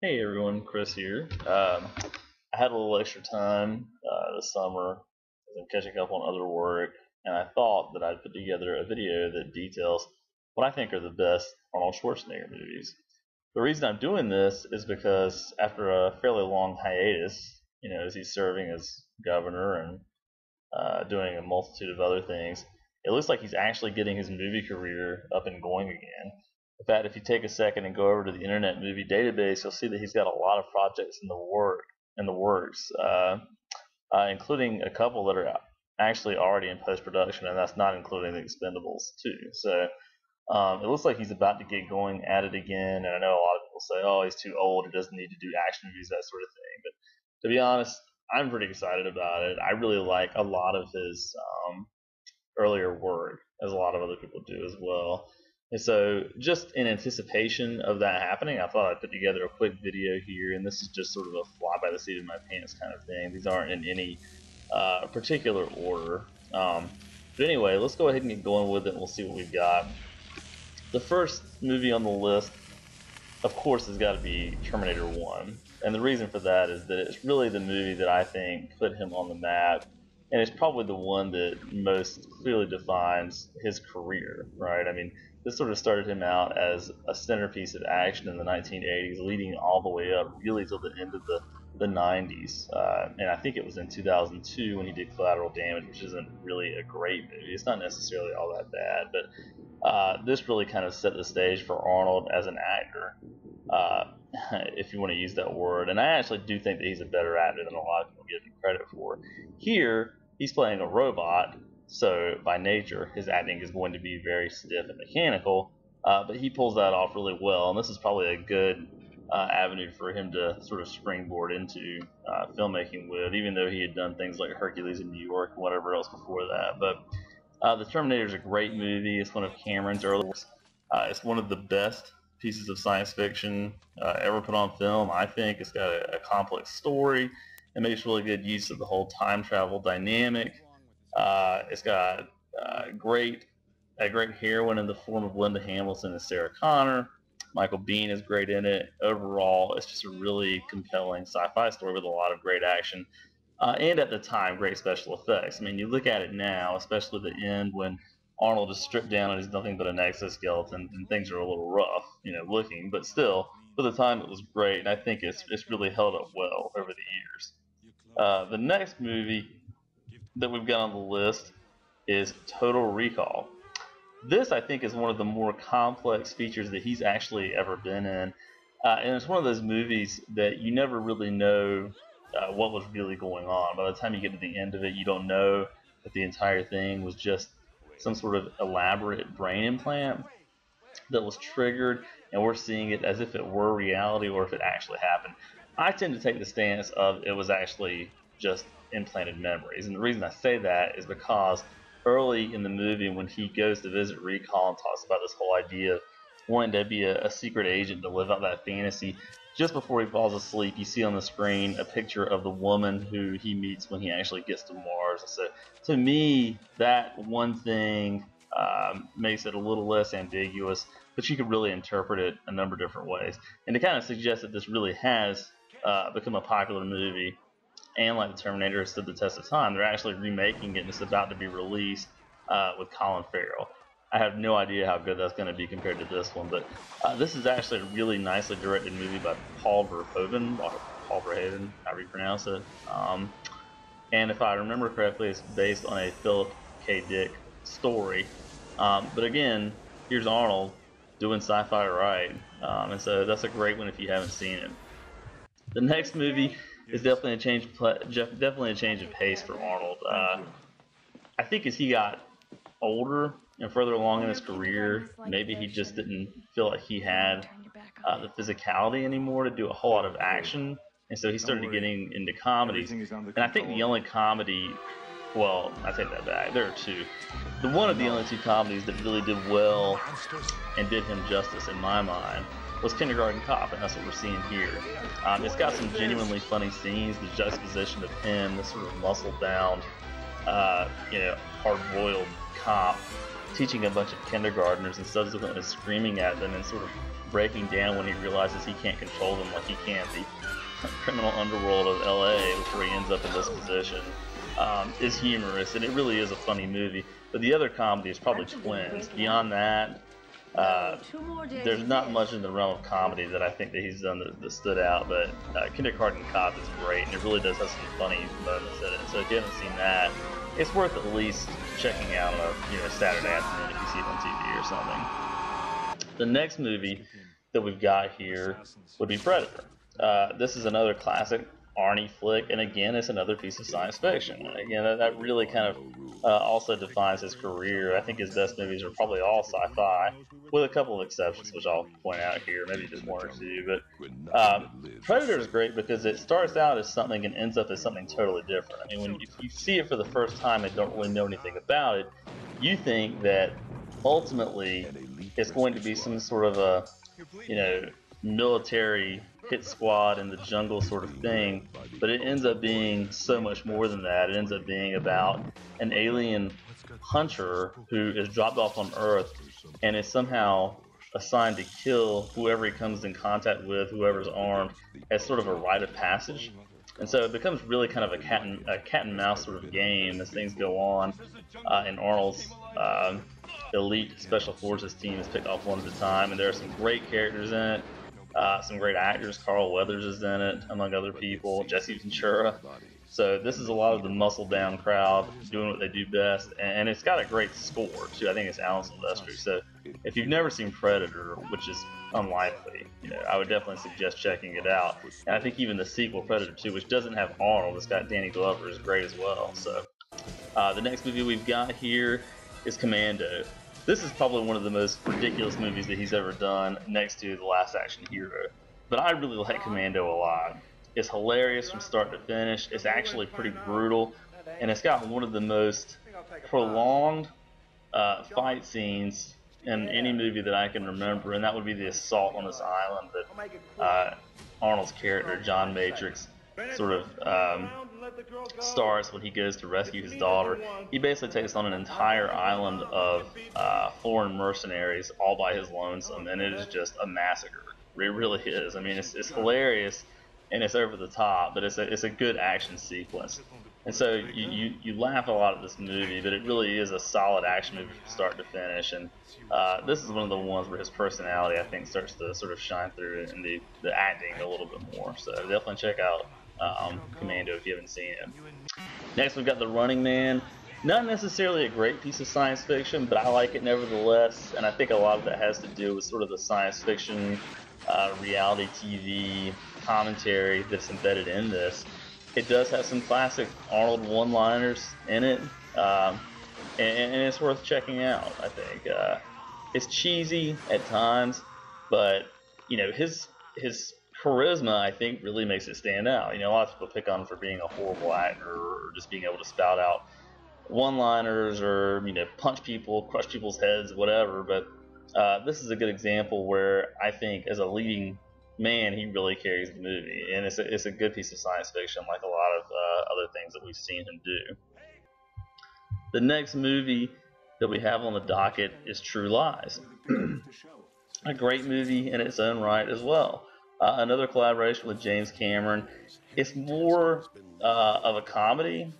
Hey everyone, Chris here. I had a little extra time this summer as I'm catching up on other work, and I thought that I'd put together a video that details what I think are the best Arnold Schwarzenegger movies. The reason I'm doing this is because after a fairly long hiatus, as he's serving as governor and doing a multitude of other things, it looks like he's actually getting his movie career up and going again. In fact, if you take a second and go over to the Internet Movie Database, you'll see that he's got a lot of projects in the works, including a couple that are actually already in post production, and that's not including the Expendables too. So it looks like he's about to get going at it again. And I know a lot of people say, "Oh, he's too old. He doesn't need to do action movies, that sort of thing." But to be honest, I'm pretty excited about it. I really like a lot of his earlier work, as a lot of other people do as well. And so, just in anticipation of that happening, I thought I'd put together a quick video here, and this is just sort of a fly by the seat of my pants kind of thing. These aren't in any particular order. But anyway, let's go ahead and get going with it, and we'll see what we've got. The first movie on the list, of course, has got to be Terminator 1. And the reason for that is that it's really the movie that I think put him on the map, and it's probably the one that most clearly defines his career, right? I mean, this sort of started him out as a centerpiece of action in the 1980s, leading all the way up really till the end of the 90s. And I think it was in 2002 when he did Collateral Damage, which isn't really a great movie. It's not necessarily all that bad, but this really kind of set the stage for Arnold as an actor, uh, if you want to use that word. And I actually do think that he's a better actor than a lot of people give him credit for. Here, he's playing a robot, so by nature, his acting is going to be very stiff and mechanical, but he pulls that off really well, and this is probably a good avenue for him to sort of springboard into filmmaking with, even though he had done things like Hercules in New York and whatever else before that. But The Terminator is a great movie. It's one of Cameron's early works. It's one of the best pieces of science fiction ever put on film. I think it's got a complex story. It makes really good use of the whole time travel dynamic. It's got great a great heroine in the form of Linda Hamilton and Sarah Connor. Michael Biehn is great in it. Overall, it's just a really compelling sci-fi story with a lot of great action. And at the time, great special effects. I mean, you look at it now, especially the end when Arnold is stripped down and he's nothing but an exoskeleton, and things are a little rough, looking. But still, for the time, it was great, and I think it's really held up well over the years. The next movie that we've got on the list is Total Recall. This, I think, is one of the more complex features that he's actually ever been in. And it's one of those movies that you never really know what was really going on. By the time you get to the end of it, you don't know that the entire thing was just some sort of elaborate brain implant that was triggered, and we're seeing it as if it were reality or if it actually happened. I tend to take the stance of it was actually just implanted memories. And the reason I say that is because early in the movie, when he goes to visit Recall and talks about this whole idea of wanting to be a secret agent to live out that fantasy, just before he falls asleep, you see on the screen a picture of the woman who he meets when he actually gets to Mars. So to me, that one thing makes it a little less ambiguous, but you could really interpret it a number of different ways. And to kind of suggest that this really has become a popular movie, and like the Terminator has stood the test of time, they're actually remaking it and it's about to be released with Colin Farrell. I have no idea how good that's going to be compared to this one, but this is actually a really nicely directed movie by Paul Verhoeven, or Paul Verhoeven, however you pronounce it. And if I remember correctly, it's based on a Philip K. Dick story. But again, here's Arnold doing sci-fi right, and so that's a great one if you haven't seen it. The next movie is definitely a change of pace for Arnold. I think as he got older and further along in his career, maybe he just didn't feel like he had the physicality anymore to do a whole lot of action, and so he started getting into comedies. And I think the only comedy, well, I take that back, there are two. The one of the only two comedies that really did well and did him justice in my mind was Kindergarten Cop, and that's what we're seeing here. It's got some genuinely funny scenes, the juxtaposition of him, this sort of muscle-bound, hard-boiled cop teaching a bunch of kindergartners and subsequently screaming at them and sort of breaking down when he realizes he can't control them like he can the criminal underworld of LA before he ends up in this position, is humorous, and it really is a funny movie. But the other comedy is probably Twins. Beyond that, there's not much in the realm of comedy that I think that he's done that stood out, but Kindergarten Cop is great, and it really does have some funny moments in it. So if you haven't seen that, it's worth at least checking out on a Saturday afternoon if you see it on TV or something. The next movie that we've got here would be Predator. This is another classic Arnie flick, and again, it's another piece of science fiction. Again, that really kind of also defines his career. I think his best movies are probably all sci-fi, with a couple of exceptions, which I'll point out here, maybe just one or two. But Predator is great because it starts out as something and ends up as something totally different. I mean, if you see it for the first time and don't really know anything about it, you think that ultimately it's going to be some sort of a, military hit squad in the jungle sort of thing, but it ends up being so much more than that. It ends up being about an alien hunter who is dropped off on Earth and is somehow assigned to kill whoever he comes in contact with, whoever's armed, as sort of a rite of passage. And so it becomes really kind of a cat and mouse sort of game as things go on, and Arnold's elite special forces team is picked off one at a time, and there are some great characters in it. Some great actors. Carl Weathers is in it, among other people. Jesse Ventura. So this is a lot of the muscle-down crowd doing what they do best, and it's got a great score too. I think it's Alan Silvestri. So if you've never seen Predator, which is unlikely, I would definitely suggest checking it out. And I think even the sequel, Predator 2, which doesn't have Arnold, it's got Danny Glover, is great as well. So the next movie we've got here is Commando. This is probably one of the most ridiculous movies that he's ever done, next to The Last Action Hero. But I really like Commando a lot. It's hilarious from start to finish. It's actually pretty brutal, and it's got one of the most prolonged fight scenes in any movie that I can remember, and that would be the assault on this island that Arnold's character, John Matrix, sort of stars when he goes to rescue his daughter. He basically takes on an entire island of foreign mercenaries all by his lonesome, and it is just a massacre. It really is. I mean, it's hilarious and it's over the top, but it's a good action sequence. And so you laugh a lot at this movie, but it really is a solid action movie from start to finish. And this is one of the ones where his personality, I think, starts to sort of shine through in the acting a little bit more. So definitely check out Commando if you haven't seen it. Next, we've got The Running Man. Not necessarily a great piece of science fiction, but I like it nevertheless. And I think a lot of that has to do with sort of the science fiction, reality TV commentary that's embedded in this. It does have some classic Arnold one-liners in it, and it's worth checking out, I think. It's cheesy at times, but his charisma, I think, really makes it stand out. A lot of people pick on him for being a horrible actor or just being able to spout out one-liners or punch people, crush people's heads, whatever. But this is a good example where I think, as a leading man, he really carries the movie, and it's a good piece of science fiction, like a lot of other things that we've seen him do. The next movie that we have on the docket is True Lies. A great movie in its own right as well. Another collaboration with James Cameron. It's more of a comedy,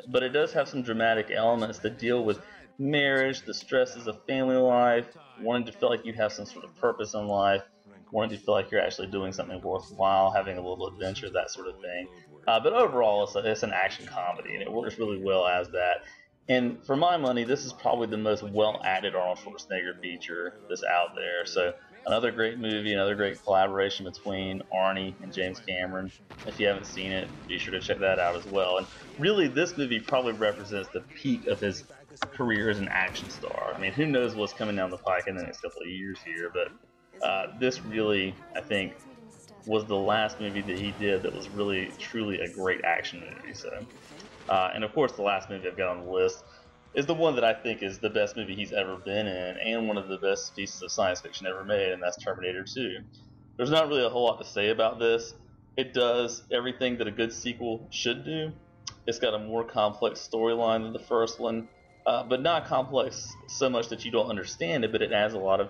but it does have some dramatic elements that deal with marriage, the stresses of family life, wanting to feel like you have some sort of purpose in life, wanting to feel like you're actually doing something worthwhile, having a little adventure, that sort of thing. But overall, it's an action comedy, and it works really well as that. And for my money, this is probably the most well-acted Arnold Schwarzenegger feature that's out there. So another great movie, another great collaboration between Arnie and James Cameron. If you haven't seen it, be sure to check that out as well. And really, this movie probably represents the peak of his career as an action star. I mean, who knows what's coming down the pike in the next couple of years here, but this really, I think, was the last movie that he did that was really, truly a great action movie. So, and of course, the last movie I've got on the list is the one that I think is the best movie he's ever been in, and one of the best pieces of science fiction ever made, and that's Terminator 2. There's not really a whole lot to say about this. It does everything that a good sequel should do. It's got a more complex storyline than the first one, but not complex so much that you don't understand it, but it adds a lot of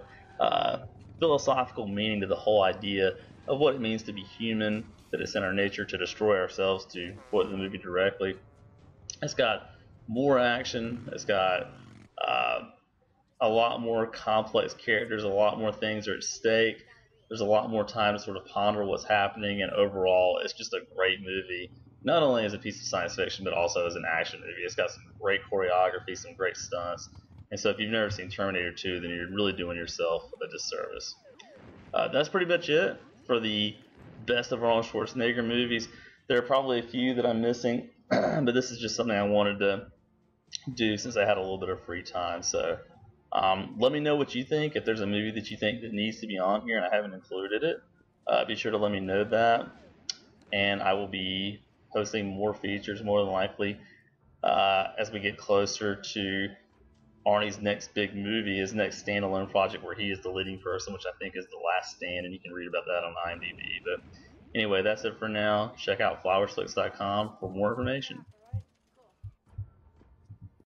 philosophical meaning to the whole idea of what it means to be human, that it's in our nature to destroy ourselves, to quote the movie directly. It's got more action. It's got a lot more complex characters. A lot more things are at stake. There's a lot more time to sort of ponder what's happening, and overall, it's just a great movie. Not only as a piece of science fiction, but also as an action movie. It's got some great choreography, some great stunts. And so if you've never seen Terminator 2, then you're really doing yourself a disservice. That's pretty much it for the best of Arnold Schwarzenegger movies. There are probably a few that I'm missing, but this is just something I wanted to do since I had a little bit of free time. So let me know what you think. If there's a movie that you think that needs to be on here and I haven't included it, be sure to let me know that. And I will be posting more features more than likely as we get closer to Arnie's next big movie, his next standalone project where he is the leading person, which I think is The Last Stand, and you can read about that on IMDb. But anyway, that's it for now. Check out FlowersFlix.com for more information.